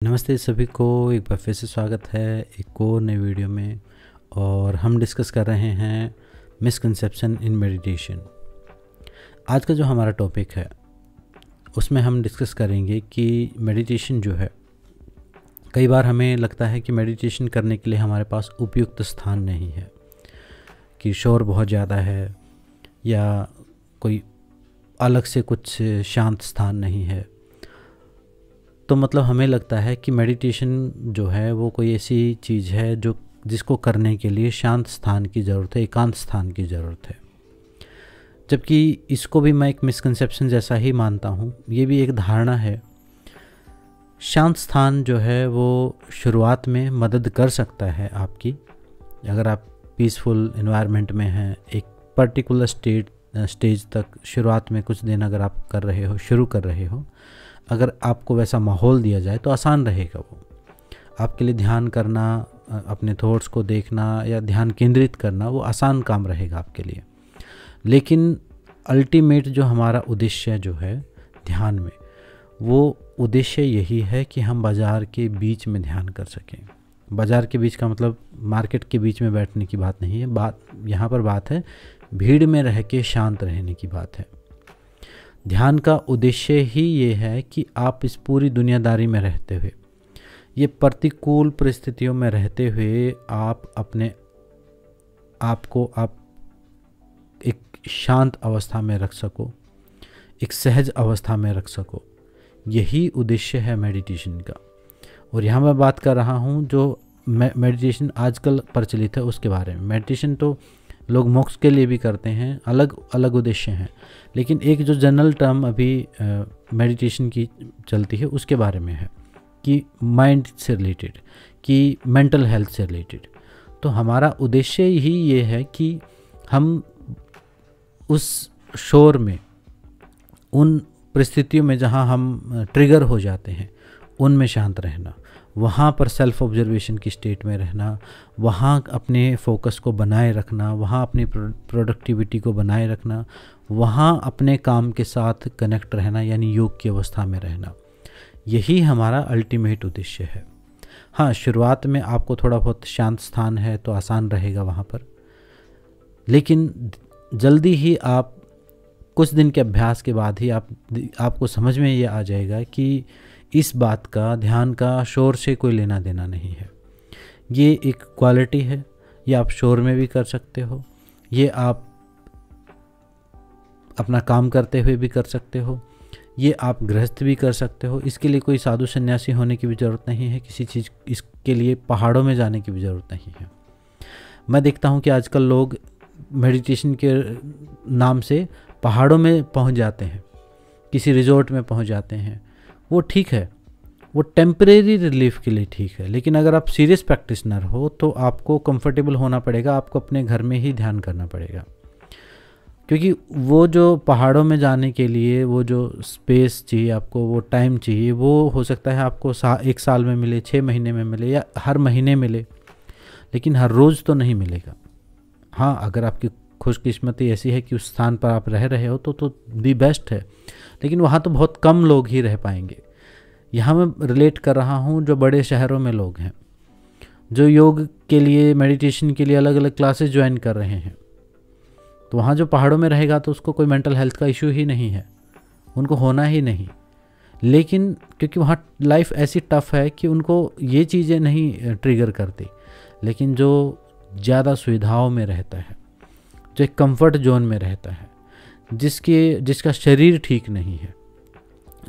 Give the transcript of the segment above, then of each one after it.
नमस्ते सभी को, एक बार फिर से स्वागत है एक और नई वीडियो में। और हम डिस्कस कर रहे हैं मिसकंसेप्शन इन मेडिटेशन। आज का जो हमारा टॉपिक है उसमें हम डिस्कस करेंगे कि मेडिटेशन जो है, कई बार हमें लगता है कि मेडिटेशन करने के लिए हमारे पास उपयुक्त स्थान नहीं है, कि शोर बहुत ज़्यादा है या कोई अलग से कुछ शांत स्थान नहीं है। तो मतलब हमें लगता है कि मेडिटेशन जो है वो कोई ऐसी चीज़ है जिसको करने के लिए शांत स्थान की ज़रूरत है, एकांत स्थान की ज़रूरत है। जबकि इसको भी मैं एक मिसकंसेप्शन जैसा ही मानता हूँ। ये भी एक धारणा है। शांत स्थान जो है वो शुरुआत में मदद कर सकता है आपकी। अगर आप पीसफुल एनवायरनमेंट में हैं, एक पर्टिकुलर स्टेज तक शुरुआत में कुछ दिन अगर आप शुरू कर रहे हो, अगर आपको वैसा माहौल दिया जाए तो आसान रहेगा वो आपके लिए। ध्यान करना, अपने थॉट्स को देखना या ध्यान केंद्रित करना, वो आसान काम रहेगा आपके लिए। लेकिन अल्टीमेट जो हमारा उद्देश्य जो है ध्यान में, वो उद्देश्य यही है कि हम बाज़ार के बीच में ध्यान कर सकें। बाज़ार के बीच का मतलब मार्केट के बीच में बैठने की बात नहीं है। यहाँ पर बात है भीड़ में रह के शांत रहने की बात है। ध्यान का उद्देश्य ही ये है कि आप इस पूरी दुनियादारी में रहते हुए, ये प्रतिकूल परिस्थितियों में रहते हुए, आप अपने आप को आप एक शांत अवस्था में रख सको, एक सहज अवस्था में रख सको। यही उद्देश्य है मेडिटेशन का। और यहाँ मैं बात कर रहा हूँ जो मेडिटेशन आजकल प्रचलित है उसके बारे में। मेडिटेशन तो लोग मोक्ष के लिए भी करते हैं, अलग अलग उद्देश्य हैं। लेकिन एक जो जनरल टर्म अभी मेडिटेशन की चलती है उसके बारे में है कि माइंड से रिलेटेड, कि मेंटल हेल्थ से रिलेटेड। तो हमारा उद्देश्य ही ये है कि हम उस शोर में, उन परिस्थितियों में जहाँ हम ट्रिगर हो जाते हैं, उनमें शांत रहना, वहाँ पर सेल्फ ऑब्जर्वेशन की स्टेट में रहना, वहाँ अपने फोकस को बनाए रखना, वहाँ अपनी प्रोडक्टिविटी को बनाए रखना, वहाँ अपने काम के साथ कनेक्ट रहना, यानी योग की अवस्था में रहना। यही हमारा अल्टीमेट उद्देश्य है। हाँ, शुरुआत में आपको थोड़ा बहुत शांत स्थान है तो आसान रहेगा वहाँ पर, लेकिन जल्दी ही आप कुछ दिन के अभ्यास के बाद ही आपको समझ में ये आ जाएगा कि इस बात का, ध्यान का शोर से कोई लेना देना नहीं है। ये एक क्वालिटी है। ये आप शोर में भी कर सकते हो, ये आप अपना काम करते हुए भी कर सकते हो, ये आप गृहस्थ भी कर सकते हो। इसके लिए कोई साधु सन्यासी होने की भी ज़रूरत नहीं है, किसी चीज़ इसके लिए पहाड़ों में जाने की भी ज़रूरत नहीं है। मैं देखता हूँ कि आजकल लोग मेडिटेशन के नाम से पहाड़ों में पहुँच जाते हैं, किसी रिजॉर्ट में पहुँच जाते हैं। वो ठीक है, वो टेम्परेरी रिलीफ के लिए ठीक है। लेकिन अगर आप सीरियस प्रैक्टिशनर हो तो आपको कंफर्टेबल होना पड़ेगा, आपको अपने घर में ही ध्यान करना पड़ेगा। क्योंकि वो जो पहाड़ों में जाने के लिए वो जो स्पेस चाहिए आपको, वो टाइम चाहिए, वो हो सकता है आपको 1 साल में मिले, 6 महीने में मिले या हर महीने मिले, लेकिन हर रोज़ तो नहीं मिलेगा। हाँ, अगर आपकी खुशकिस्मती ऐसी है कि उस स्थान पर आप रह रहे हो तो दी बेस्ट है, लेकिन वहाँ तो बहुत कम लोग ही रह पाएंगे। यहाँ मैं रिलेट कर रहा हूँ जो बड़े शहरों में लोग हैं, जो योग के लिए, मेडिटेशन के लिए अलग अलग क्लासेस ज्वाइन कर रहे हैं। तो वहाँ जो पहाड़ों में रहेगा तो उसको कोई मेंटल हेल्थ का इशू ही नहीं है, उनको होना ही नहीं। लेकिन क्योंकि वहाँ लाइफ ऐसी टफ है कि उनको ये चीज़ें नहीं ट्रिगर करती। लेकिन जो ज़्यादा सुविधाओं में रहता है, जो एक कंफर्ट जोन में रहता है, जिसका शरीर ठीक नहीं है,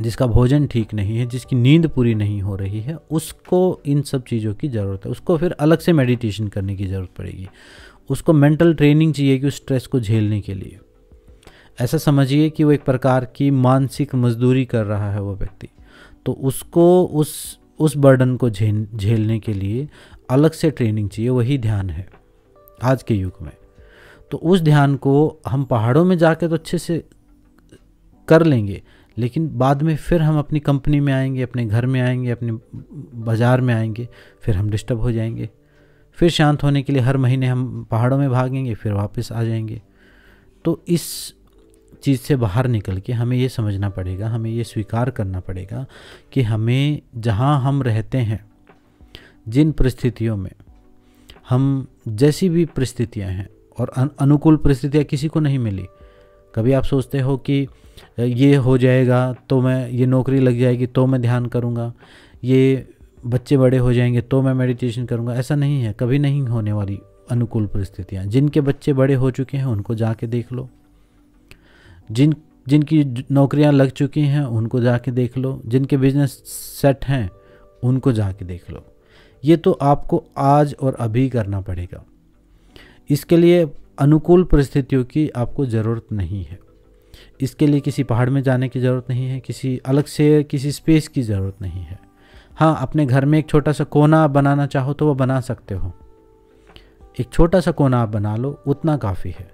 जिसका भोजन ठीक नहीं है, जिसकी नींद पूरी नहीं हो रही है, उसको इन सब चीज़ों की ज़रूरत है। उसको फिर अलग से मेडिटेशन करने की ज़रूरत पड़ेगी। उसको मेंटल ट्रेनिंग चाहिए कि उस स्ट्रेस को झेलने के लिए। ऐसा समझिए कि वो एक प्रकार की मानसिक मजदूरी कर रहा है वो व्यक्ति। तो उसको उस बर्डन को झेलने के लिए अलग से ट्रेनिंग चाहिए। वही ध्यान है आज के युग में। तो उस ध्यान को हम पहाड़ों में जाके तो अच्छे से कर लेंगे, लेकिन बाद में फिर हम अपनी कंपनी में आएंगे, अपने घर में आएंगे, अपने बाज़ार में आएंगे, फिर हम डिस्टर्ब हो जाएंगे। फिर शांत होने के लिए हर महीने हम पहाड़ों में भागेंगे, फिर वापस आ जाएंगे। तो इस चीज़ से बाहर निकल के हमें ये समझना पड़ेगा, हमें ये स्वीकार करना पड़ेगा कि हमें जहाँ हम रहते हैं, जिन परिस्थितियों में हम, जैसी भी परिस्थितियाँ हैं, और अनुकूल परिस्थितियाँ किसी को नहीं मिली। कभी आप सोचते हो कि ये हो जाएगा तो मैं, ये नौकरी लग जाएगी तो मैं ध्यान करूँगा, ये बच्चे बड़े हो जाएंगे तो मैं मेडिटेशन करूँगा। ऐसा नहीं है, कभी नहीं होने वाली अनुकूल परिस्थितियाँ। जिनके बच्चे बड़े हो चुके हैं उनको जाके देख लो, जिनकी नौकरियां लग चुकी हैं उनको जाके देख लो, जिनके बिजनेस सेट हैं उनको जाके देख लो। ये तो आपको आज और अभी करना पड़ेगा। इसके लिए अनुकूल परिस्थितियों की आपको ज़रूरत नहीं है। इसके लिए किसी पहाड़ में जाने की ज़रूरत नहीं है, किसी अलग से किसी स्पेस की ज़रूरत नहीं है। हाँ, अपने घर में एक छोटा सा कोना आप बनाना चाहो तो वो बना सकते हो। एक छोटा सा कोना आप बना लो, उतना काफ़ी है।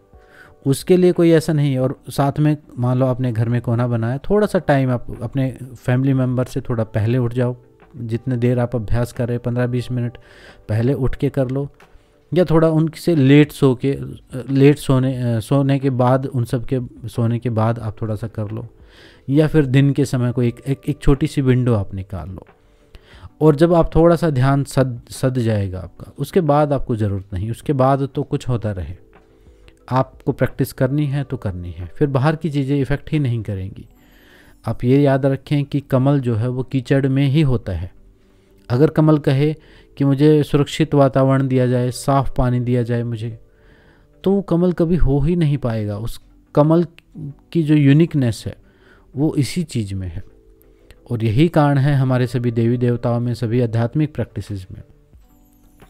उसके लिए कोई ऐसा नहीं है। और साथ में मान लो आपने घर में कोना बनाया, थोड़ा सा टाइम आप अपने फैमिली मेम्बर से थोड़ा पहले उठ जाओ। जितने देर आप अभ्यास कर रहे हैं, 15-20 मिनट पहले उठ के कर लो, या थोड़ा उनसे लेट सोने के बाद, उन सब के सोने के बाद आप थोड़ा सा कर लो, या फिर दिन के समय को एक छोटी सी विंडो आप निकाल लो। और जब आप थोड़ा सा ध्यान सद जाएगा आपका, उसके बाद आपको ज़रूरत नहीं, उसके बाद तो कुछ होता रहे। आपको प्रैक्टिस करनी है तो करनी है, फिर बाहर की चीज़ें इफ़ेक्ट ही नहीं करेंगी। आप ये याद रखें कि कमल जो है वो कीचड़ में ही होता है। अगर कमल कहे कि मुझे सुरक्षित वातावरण दिया जाए, साफ़ पानी दिया जाए मुझे, तो वो कमल कभी हो ही नहीं पाएगा। उस कमल की जो यूनिकनेस है वो इसी चीज़ में है। और यही कारण है हमारे सभी देवी देवताओं में, सभी आध्यात्मिक प्रैक्टिसेस में,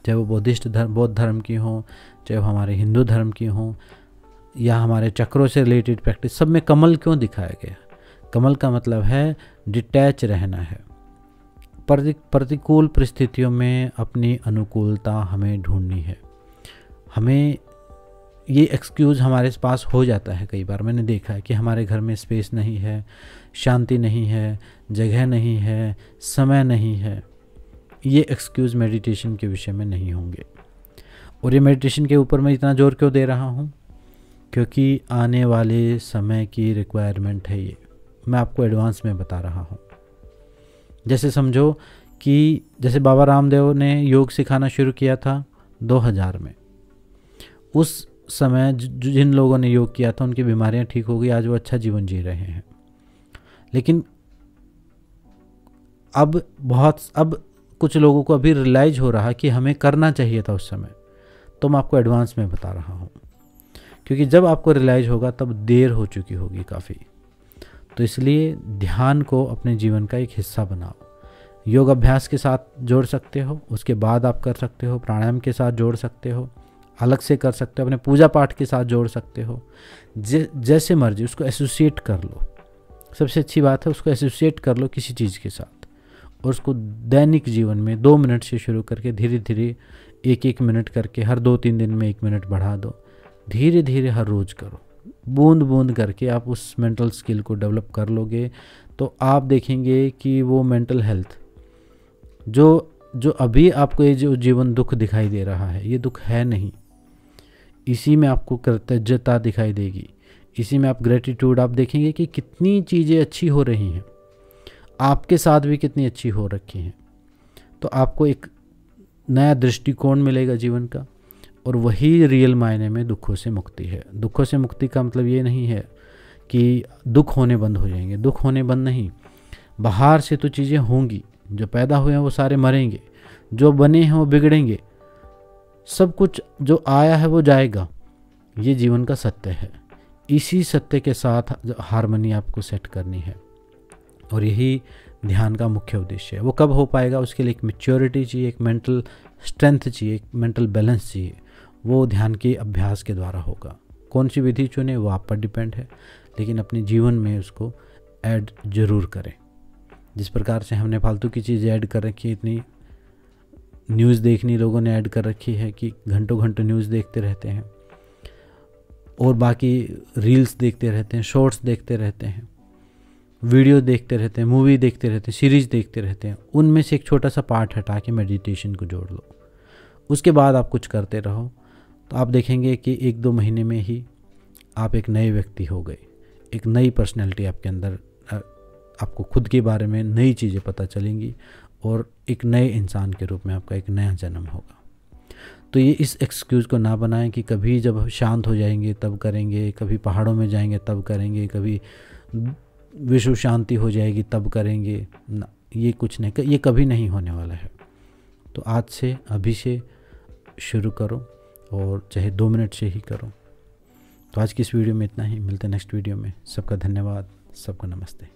चाहे वो बौद्ध धर्म की हों, चाहे वो हमारे हिंदू धर्म की हों, या हमारे चक्रों से रिलेटेड प्रैक्टिस, सब में कमल क्यों दिखाया गया? कमल का मतलब है डिटैच रहना है। प्रतिकूल परिस्थितियों में अपनी अनुकूलता हमें ढूंढनी है। हमें ये एक्सक्यूज़ हमारे पास हो जाता है कई बार। मैंने देखा है कि हमारे घर में स्पेस नहीं है, शांति नहीं है, जगह नहीं है, समय नहीं है। ये एक्सक्यूज़ मेडिटेशन के विषय में नहीं होंगे। और ये मेडिटेशन के ऊपर मैं इतना जोर क्यों दे रहा हूँ? क्योंकि आने वाले समय की रिक्वायरमेंट है ये। मैं आपको एडवांस में बता रहा हूँ। जैसे समझो कि जैसे बाबा रामदेव ने योग सिखाना शुरू किया था 2000 में। उस समय जिन लोगों ने योग किया था उनकी बीमारियां ठीक हो गई, आज वो अच्छा जीवन जी रहे हैं। लेकिन अब कुछ लोगों को अभी रियलाइज हो रहा है कि हमें करना चाहिए था उस समय। तो मैं आपको एडवांस में बता रहा हूँ, क्योंकि जब आपको रियलाइज होगा तब देर हो चुकी होगी काफ़ी। तो इसलिए ध्यान को अपने जीवन का एक हिस्सा बनाओ। योग अभ्यास के साथ जोड़ सकते हो, उसके बाद आप कर सकते हो, प्राणायाम के साथ जोड़ सकते हो, अलग से कर सकते हो, अपने पूजा पाठ के साथ जोड़ सकते हो, जैसे मर्जी उसको एसोसिएट कर लो। सबसे अच्छी बात है उसको एसोसिएट कर लो किसी चीज़ के साथ, और उसको दैनिक जीवन में 2 मिनट से शुरू करके धीरे धीरे 1-1 मिनट करके हर 2-3 दिन में 1 मिनट बढ़ा दो। धीरे धीरे हर रोज़ करो, बूंद बूंद करके आप उस मेंटल स्किल को डेवलप कर लोगे। तो आप देखेंगे कि वो मेंटल हेल्थ जो अभी आपको ये जो जीवन दुख दिखाई दे रहा है, ये दुख है नहीं। इसी में आपको कृतज्ञता दिखाई देगी, इसी में आप ग्रेटिट्यूड, आप देखेंगे कि कितनी चीज़ें अच्छी हो रही हैं, आपके साथ भी कितनी अच्छी हो रखी हैं। तो आपको एक नया दृष्टिकोण मिलेगा जीवन का, और वही रियल मायने में दुखों से मुक्ति है। दुखों से मुक्ति का मतलब ये नहीं है कि दुख होने बंद हो जाएंगे। दुख होने बंद नहीं, बाहर से तो चीज़ें होंगी, जो पैदा हुए हैं वो सारे मरेंगे, जो बने हैं वो बिगड़ेंगे, सब कुछ जो आया है वो जाएगा। ये जीवन का सत्य है। इसी सत्य के साथ हारमोनी आपको सेट करनी है, और यही ध्यान का मुख्य उद्देश्य है। वो कब हो पाएगा? उसके लिए एक मैच्योरिटी चाहिए, एक मेंटल स्ट्रेंथ चाहिए, एक मेंटल बैलेंस चाहिए। वो ध्यान के अभ्यास के द्वारा होगा। कौन सी विधि चुने वो आप पर डिपेंड है, लेकिन अपने जीवन में उसको ऐड जरूर करें। जिस प्रकार से हमने फालतू की चीज़ ऐड कर रखी है, इतनी न्यूज़ देखनी लोगों ने ऐड कर रखी है कि घंटों घंटों न्यूज़ देखते रहते हैं, और बाकी रील्स देखते रहते हैं, शॉर्ट्स देखते रहते हैं, वीडियो देखते रहते हैं, मूवी देखते रहते हैं, सीरीज़ देखते रहते हैं। उनमें से एक छोटा सा पार्ट हटा के मेडिटेशन को जोड़ लो। उसके बाद आप कुछ करते रहो, तो आप देखेंगे कि 1-2 महीने में ही आप एक नए व्यक्ति हो गए, एक नई पर्सनैलिटी आपके अंदर, आपको खुद के बारे में नई चीज़ें पता चलेंगी और एक नए इंसान के रूप में आपका एक नया जन्म होगा। तो ये इस एक्सक्यूज़ को ना बनाएं कि कभी जब शांत हो जाएंगे तब करेंगे, कभी पहाड़ों में जाएंगे तब करेंगे, कभी विश्व शांति हो जाएगी तब करेंगे ना। ये कुछ नहीं, ये कभी नहीं होने वाला है। तो आज से, अभी से शुरू करो, और चाहे 2 मिनट से ही करो। तो आज की इस वीडियो में इतना ही, मिलते हैं नेक्स्ट वीडियो में। सबका धन्यवाद, सबका नमस्ते।